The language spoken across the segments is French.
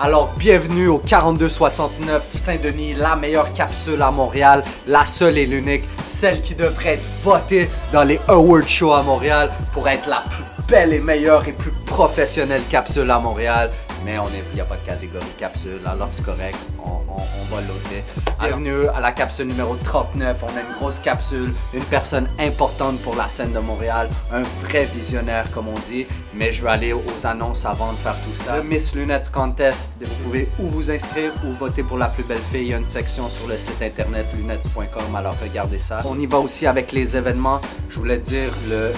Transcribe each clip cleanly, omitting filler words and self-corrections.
Alors bienvenue au 4269 Saint-Denis, la meilleure capsule à Montréal, la seule et l'unique, celle qui devrait être votée dans les Award Shows à Montréal pour être la plus belle et meilleure et plus professionnelle capsule à Montréal. Mais il n'y a pas de catégorie capsule, alors c'est correct, on va l'ôter. Bienvenue à la capsule numéro 39, on a une grosse capsule, une personne importante pour la scène de Montréal, un vrai visionnaire comme on dit, mais je vais aller aux annonces avant de faire tout ça. Le Miss Lunettes Contest, vous pouvez ou vous inscrire ou voter pour la plus belle fille, il y a une section sur le site internet lunettes.com, alors regardez ça. On y va aussi avec les événements, je voulais dire le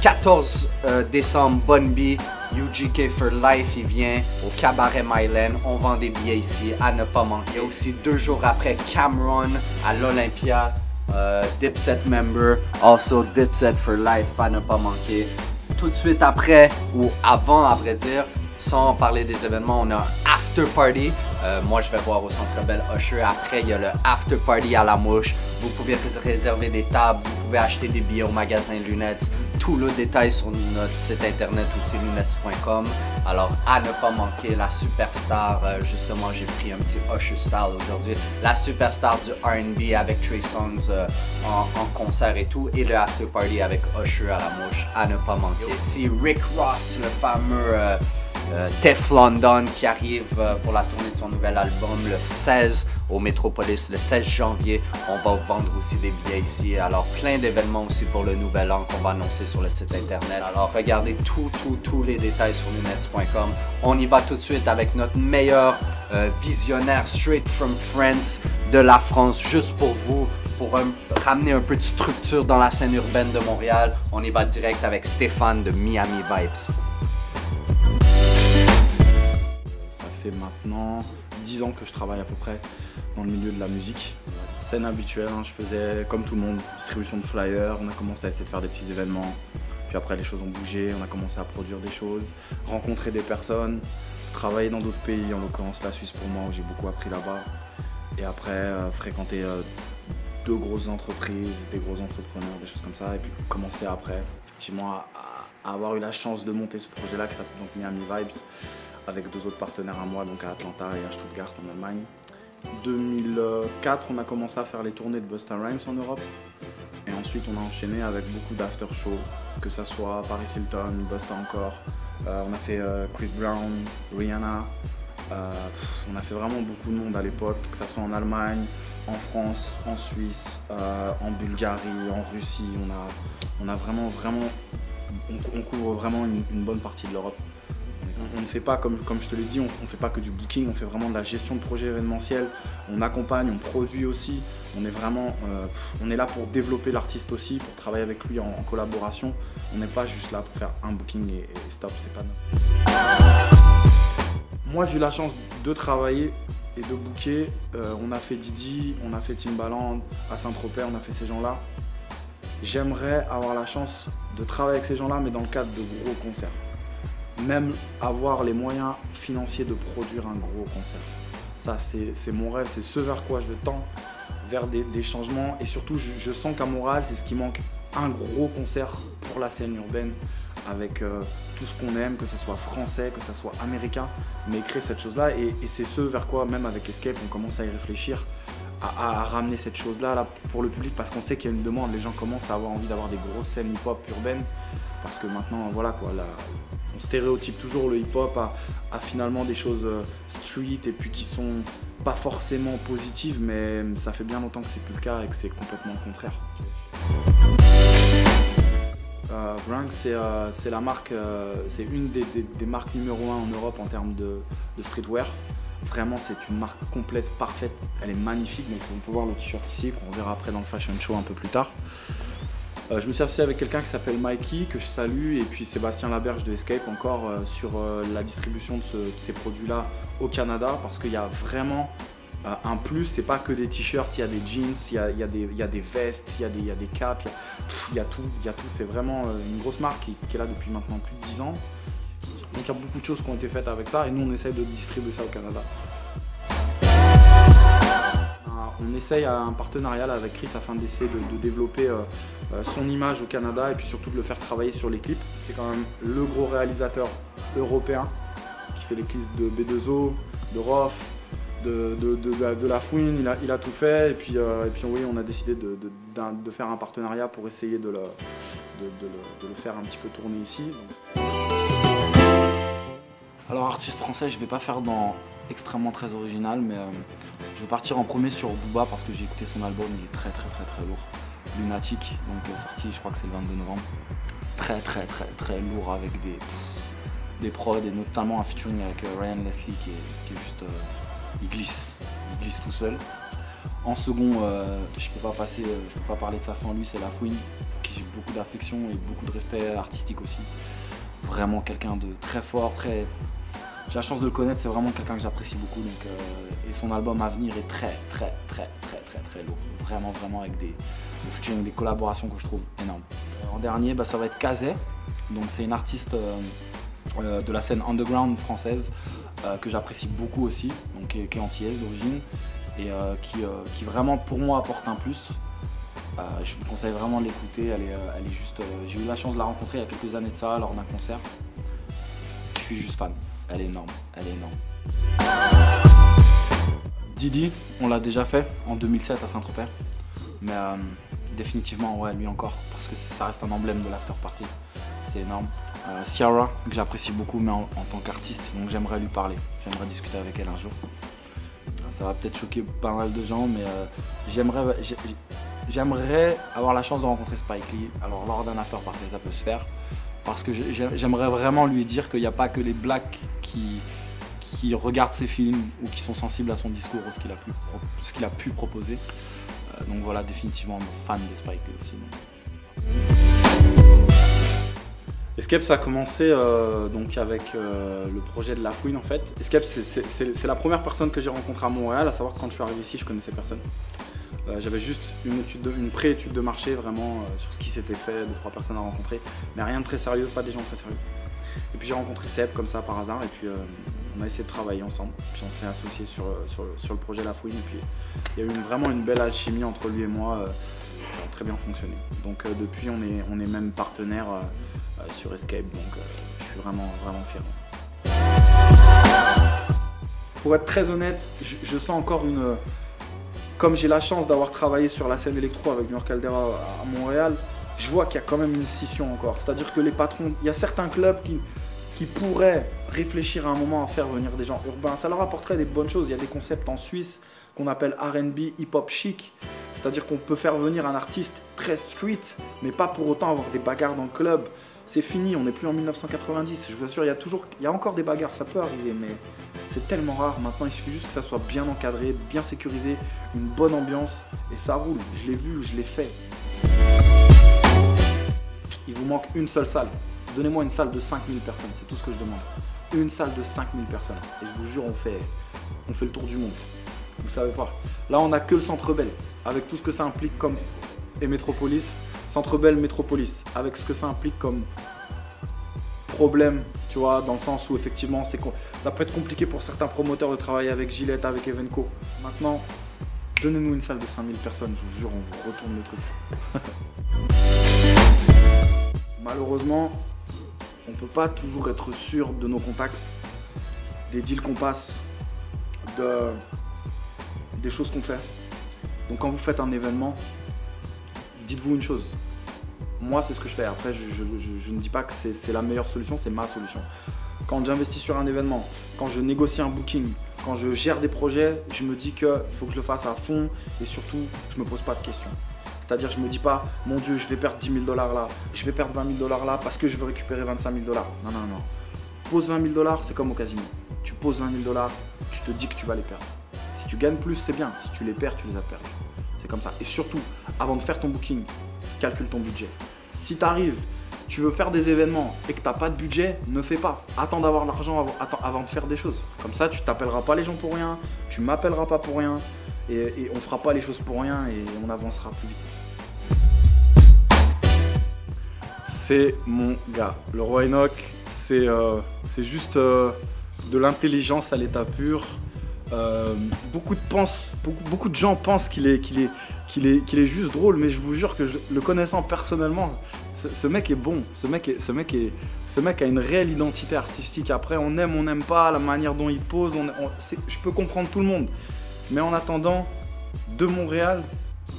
14 décembre, Bunby, UGK for Life, il vient au Cabaret Myland. On vend des billets ici à ne pas manquer. Aussi 2 jours après, Cameron à l'Olympia, Dipset member, also Dipset for Life à ne pas manquer. Tout de suite après, ou avant à vrai dire, sans parler des événements, on a un after party. Moi, je vais voir au Centre Bell Usher. Après, il y a le after party à la mouche. Vous pouvez réserver des tables, vous pouvez acheter des billets au magasin Lunettes. Tout le détail sur notre site internet aussi, lunettes.com. Alors, à ne pas manquer, la superstar, justement, j'ai pris un petit Usher style aujourd'hui. La superstar du R&B avec Trey Songz en concert et tout. Et le after party avec Usher à la mouche, à ne pas manquer. Et aussi Rick Ross, le fameux Teflon Don qui arrive pour la tournée de son nouvel album le 16 au Metropolis, le 16 janvier. On va vendre aussi des billets ici. Alors plein d'événements aussi pour le nouvel an qu'on va annoncer sur le site internet. Alors regardez tous les détails sur lunettes.com. On y va tout de suite avec notre meilleur visionnaire straight from France de la France, juste pour vous, pour ramener un peu de structure dans la scène urbaine de Montréal. On y va direct avec Stéphane de Miami Vibes. Ça fait maintenant 10 ans que je travaille à peu près dans le milieu de la musique. Scène habituelle, hein, je faisais comme tout le monde, distribution de flyers, on a commencé à essayer de faire des petits événements. Puis après les choses ont bougé, on a commencé à produire des choses, rencontrer des personnes, travailler dans d'autres pays, en l'occurrence la Suisse pour moi où j'ai beaucoup appris là-bas. Et après fréquenter de grosses entreprises, des gros entrepreneurs, des choses comme ça. Et puis commencer après effectivement à avoir eu la chance de monter ce projet-là qui s'appelle donc Miami Vibes, avec 2 autres partenaires à moi, donc à Atlanta et à Stuttgart en Allemagne. En 2004, on a commencé à faire les tournées de Busta Rhymes en Europe. Et ensuite, on a enchaîné avec beaucoup d'after-show, que ce soit Paris Hilton, Busta encore. On a fait Chris Brown, Rihanna. On a fait vraiment beaucoup de monde à l'époque, que ce soit en Allemagne, en France, en Suisse, en Bulgarie, en Russie. On couvre vraiment une bonne partie de l'Europe. On ne fait pas, comme je te l'ai dit, on ne fait pas que du booking, on fait vraiment de la gestion de projet événementiel, on accompagne, on produit aussi, on est là pour développer l'artiste aussi, pour travailler avec lui en collaboration. On n'est pas juste là pour faire un booking et stop, c'est pas nous. Moi j'ai eu la chance de travailler et de booker, on a fait Didi, on a fait Timbaland, à Saint-Tropez, on a fait ces gens-là. J'aimerais avoir la chance de travailler avec ces gens-là, mais dans le cadre de gros concerts. Même avoir les moyens financiers de produire un gros concert. Ça, c'est mon rêve, c'est ce vers quoi je tends, vers des changements. Et surtout, je sens qu'à Montréal, c'est ce qui manque, un gros concert pour la scène urbaine, avec tout ce qu'on aime, que ce soit français, que ce soit américain, mais créer cette chose-là. Et c'est ce vers quoi, même avec Escape, on commence à y réfléchir, à ramener cette chose-là là, pour le public, parce qu'on sait qu'il y a une demande, les gens commencent à avoir envie d'avoir des grosses scènes hip-hop urbaines, parce que maintenant, voilà quoi, on stéréotype toujours le hip-hop à finalement des choses street et puis qui sont pas forcément positives, mais ça fait bien longtemps que c'est plus le cas et que c'est complètement le contraire. Branks, c'est la marque, c'est une des marques numéro 1 en Europe en termes de streetwear. Vraiment, c'est une marque complète, parfaite, elle est magnifique, donc on peut voir le t-shirt ici, qu'on verra après dans le fashion show un peu plus tard. Je me suis associé avec quelqu'un qui s'appelle Mikey, que je salue, et puis Sébastien Laberge de Escape encore sur la distribution de ces produits-là au Canada, parce qu'il y a vraiment un plus, c'est pas que des t-shirts, il y a des jeans, il y a des vestes, il y a des capes, il y a tout, c'est vraiment une grosse marque qui est là depuis maintenant plus de 10 ans. Donc il y a beaucoup de choses qui ont été faites avec ça, et nous on essaye de distribuer ça au Canada. On essaye un partenariat avec Chris afin d'essayer de développer son image au Canada et puis surtout de le faire travailler sur les clips. C'est quand même le gros réalisateur européen qui fait les clips de B2O, Rof, de La Fouine, il a tout fait. Et puis oui, on a décidé de faire un partenariat pour essayer de le faire un petit peu tourner ici. Alors artiste français, je vais pas faire dans extrêmement très original, mais je vais partir en premier sur Booba parce que j'ai écouté son album, il est très lourd. Lunatic, donc sorti je crois que c'est le 22 novembre. Très lourd avec des prods et notamment un featuring avec Ryan Leslie qui est juste... il glisse tout seul. En second, je peux pas parler de ça sans lui, c'est La Fouine, pour qui j'ai beaucoup d'affection et beaucoup de respect artistique aussi. Vraiment quelqu'un de très fort, j'ai la chance de le connaître, c'est vraiment quelqu'un que j'apprécie beaucoup. Donc, et son album à venir est très lourd. Vraiment avec des featuring, des collaborations que je trouve énormes. En dernier, ça va être Kazé. Donc c'est une artiste de la scène underground française que j'apprécie beaucoup aussi, donc qui est antillaise d'origine et qui vraiment pour moi apporte un plus. Je vous conseille vraiment de l'écouter, elle est juste... j'ai eu la chance de la rencontrer il y a quelques années de ça lors d'un concert. Je suis juste fan, elle est énorme. Didi, on l'a déjà fait en 2007 à Saint-Tropez, mais définitivement ouais, lui encore, parce que ça reste un emblème de l'after party, c'est énorme. Ciara, que j'apprécie beaucoup, mais en tant qu'artiste, donc j'aimerais lui parler, j'aimerais discuter avec elle un jour. Ça va peut-être choquer pas mal de gens, mais j'aimerais avoir la chance de rencontrer Spike Lee. Alors lors d'un after party, ça peut se faire, parce que j'aimerais vraiment lui dire qu'il n'y a pas que les blacks qui regardent ses films ou qui sont sensibles à son discours ou ce qu'il a pu proposer. Donc voilà, définitivement fan de Spike Lee aussi. Escape, ça a commencé donc avec le projet de La Fouine en fait. Escape, c'est la première personne que j'ai rencontrée à Montréal, à savoir que quand je suis arrivé ici, je connaissais personne. J'avais juste une pré-étude de marché vraiment sur ce qui s'était fait, 2-3 personnes à rencontrer, mais rien de très sérieux, pas des gens très sérieux. Et puis j'ai rencontré Seb comme ça par hasard, et puis on a essayé de travailler ensemble, puis on s'est associés sur le projet La Fouine, et puis il y a eu vraiment une belle alchimie entre lui et moi, ça a très bien fonctionné. Donc depuis on est même partenaires sur Escape, donc je suis vraiment fier. Pour être très honnête, je sens encore une... Comme j'ai la chance d'avoir travaillé sur la scène électro avec New York Caldera à Montréal, je vois qu'il y a quand même une scission encore. C'est-à-dire que les patrons, il y a certains clubs qui pourraient réfléchir à un moment à faire venir des gens urbains. Ça leur apporterait des bonnes choses. Il y a des concepts en Suisse qu'on appelle R&B, hip-hop chic. C'est-à-dire qu'on peut faire venir un artiste très street, mais pas pour autant avoir des bagarres dans le club. C'est fini, on n'est plus en 1990. Je vous assure, il y a encore des bagarres, ça peut arriver, mais c'est tellement rare. Maintenant, il suffit juste que ça soit bien encadré, bien sécurisé, une bonne ambiance, et ça roule. Je l'ai vu, je l'ai fait. Il vous manque une seule salle. Donnez-moi une salle de 5000 personnes, c'est tout ce que je demande. Une salle de 5000 personnes. Et je vous jure, on fait le tour du monde. Vous savez pas. Là, on n'a que le Centre Bell, avec tout ce que ça implique comme... Et Métropolis. Centre Bell, Métropolis, avec ce que ça implique comme problème, tu vois, dans le sens où effectivement ça peut être compliqué pour certains promoteurs de travailler avec Gillette, avec Evenco. Maintenant, donnez-nous une salle de 5000 personnes, je vous jure, on vous retourne le truc. Malheureusement, on ne peut pas toujours être sûr de nos contacts, des deals qu'on passe, des choses qu'on fait. Donc quand vous faites un événement, dites-vous une chose, moi c'est ce que je fais, après je ne dis pas que c'est la meilleure solution, c'est ma solution. Quand j'investis sur un événement, quand je négocie un booking, quand je gère des projets, je me dis qu'il faut que je le fasse à fond et surtout je ne me pose pas de questions. C'est-à-dire je ne me dis pas, mon Dieu, je vais perdre 10 000 $ là, je vais perdre 20 000 $ là parce que je veux récupérer 25 000 $. Non. Pose 20 000 $, c'est comme au casino. Tu poses 20 000 $, tu te dis que tu vas les perdre. Si tu gagnes plus, c'est bien. Si tu les perds, tu les as perdus. C'est comme ça. Et surtout, avant de faire ton booking, calcule ton budget. Si tu arrives, tu veux faire des événements et que tu n'as pas de budget, ne fais pas. Attends d'avoir l'argent avant de faire des choses. Comme ça, tu t'appelleras pas les gens pour rien, tu m'appelleras pas pour rien et on fera pas les choses pour rien et on avancera plus vite. C'est mon gars. Le roi Enoch, c'est juste de l'intelligence à l'état pur. Beaucoup de gens pensent qu'il est juste drôle, mais je vous jure que le connaissant personnellement, ce mec est bon, ce mec a une réelle identité artistique. Après, on n'aime pas la manière dont il pose, je peux comprendre tout le monde. Mais en attendant, de Montréal,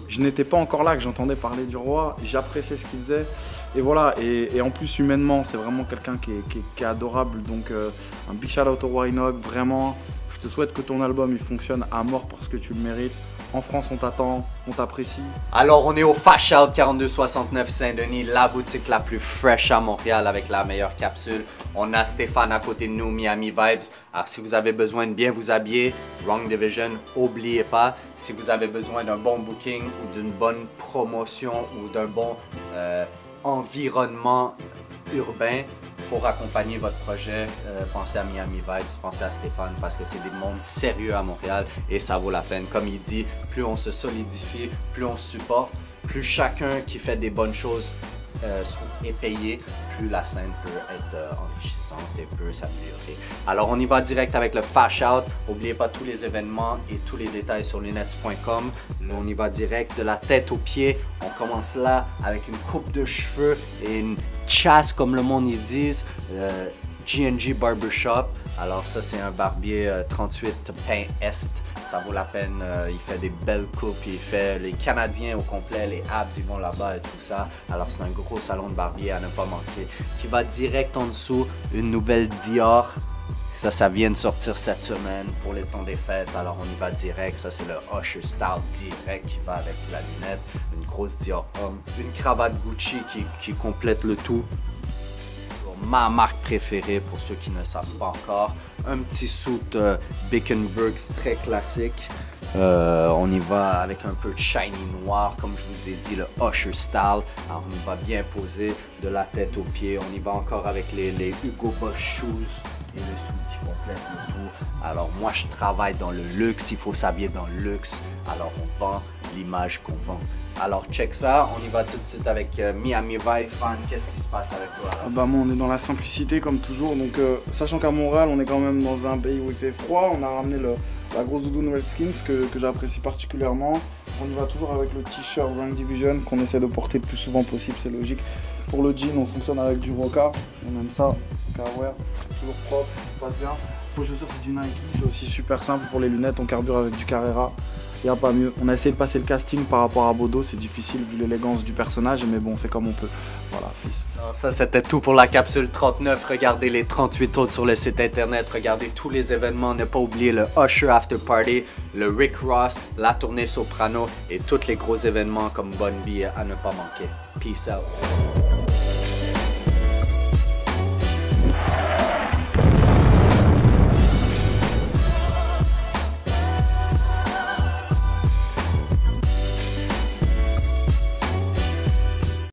je n'étais pas encore là, que j'entendais parler du roi, j'appréciais ce qu'il faisait. Et voilà, et en plus humainement, c'est vraiment quelqu'un qui est adorable. Donc un big shout out au roi Enoch, vraiment, je te souhaite que ton album il fonctionne à mort parce que tu le mérites. En France, on t'attend, on t'apprécie. Alors, on est au Fash Out 4269 Saint-Denis, la boutique la plus fraîche à Montréal avec la meilleure capsule. On a Stéphane à côté de nous, Miami Vibes. Alors, si vous avez besoin de bien vous habiller, Wrong Division, n'oubliez pas. Si vous avez besoin d'un bon booking ou d'une bonne promotion ou d'un bon environnement urbain pour accompagner votre projet, pensez à Miami Vibes, pensez à Stéphane parce que c'est des mondes sérieux à Montréal et ça vaut la peine. Comme il dit, plus on se solidifie, plus on se supporte, plus chacun qui fait des bonnes choses est payé, plus la scène peut être enrichissante et peut s'améliorer. Alors on y va direct avec le Fash Out. N'oubliez pas tous les événements et tous les détails sur lunettes.com. Là on y va direct de la tête aux pieds. On commence là avec une coupe de cheveux et une chasse comme le monde ils disent. G&G Barbershop. Alors ça c'est un barbier 38 Pain Est. Ça vaut la peine, il fait des belles coupes, il fait les Canadiens au complet, les abs ils vont là-bas et tout ça. Alors c'est un gros salon de barbier à ne pas manquer. Qui va direct en dessous, une nouvelle Dior. Ça vient de sortir cette semaine pour les temps des fêtes, alors on y va direct. Ça c'est le Usher Style direct qui va avec la lunette, une grosse Dior homme, une cravate Gucci qui complète le tout. Ma marque préférée pour ceux qui ne savent pas encore, un petit suit Bickenberg très classique. On y va avec un peu de shiny noir, comme je vous ai dit, le Usher Style. Alors on y va bien posé de la tête aux pieds. On y va encore avec les Hugo Boss Shoes et le suit qui complète le tout. Alors moi je travaille dans le luxe, il faut s'habiller dans le luxe. Alors on vend l'image qu'on vend. Alors check ça, on y va tout de suite avec Miami Vibe. Fan, qu'est-ce qui se passe avec toi? Bah moi on est dans la simplicité comme toujours, donc sachant qu'à Montréal on est quand même dans un pays où il fait froid, on a ramené la grosse doudoune Redskins que j'apprécie particulièrement. On y va toujours avec le t-shirt Wrong Division qu'on essaie de porter le plus souvent possible, c'est logique. Pour le jean on fonctionne avec du Roca, on aime ça, Carwear, toujours propre, ça passe bien. Pour les chaussures c'est du Nike, c'est aussi super simple. Pour les lunettes on carbure avec du Carrera. Il n'y a pas mieux. On a essayé de passer le casting par rapport à Bodo, c'est difficile vu l'élégance du personnage, mais bon, on fait comme on peut. Voilà, peace. Alors ça, c'était tout pour la capsule 39. Regardez les 38 autres sur le site internet. Regardez tous les événements. Ne pas oublier le Usher After Party, le Rick Ross, la tournée Soprano et tous les gros événements comme Bun B à ne pas manquer. Peace out.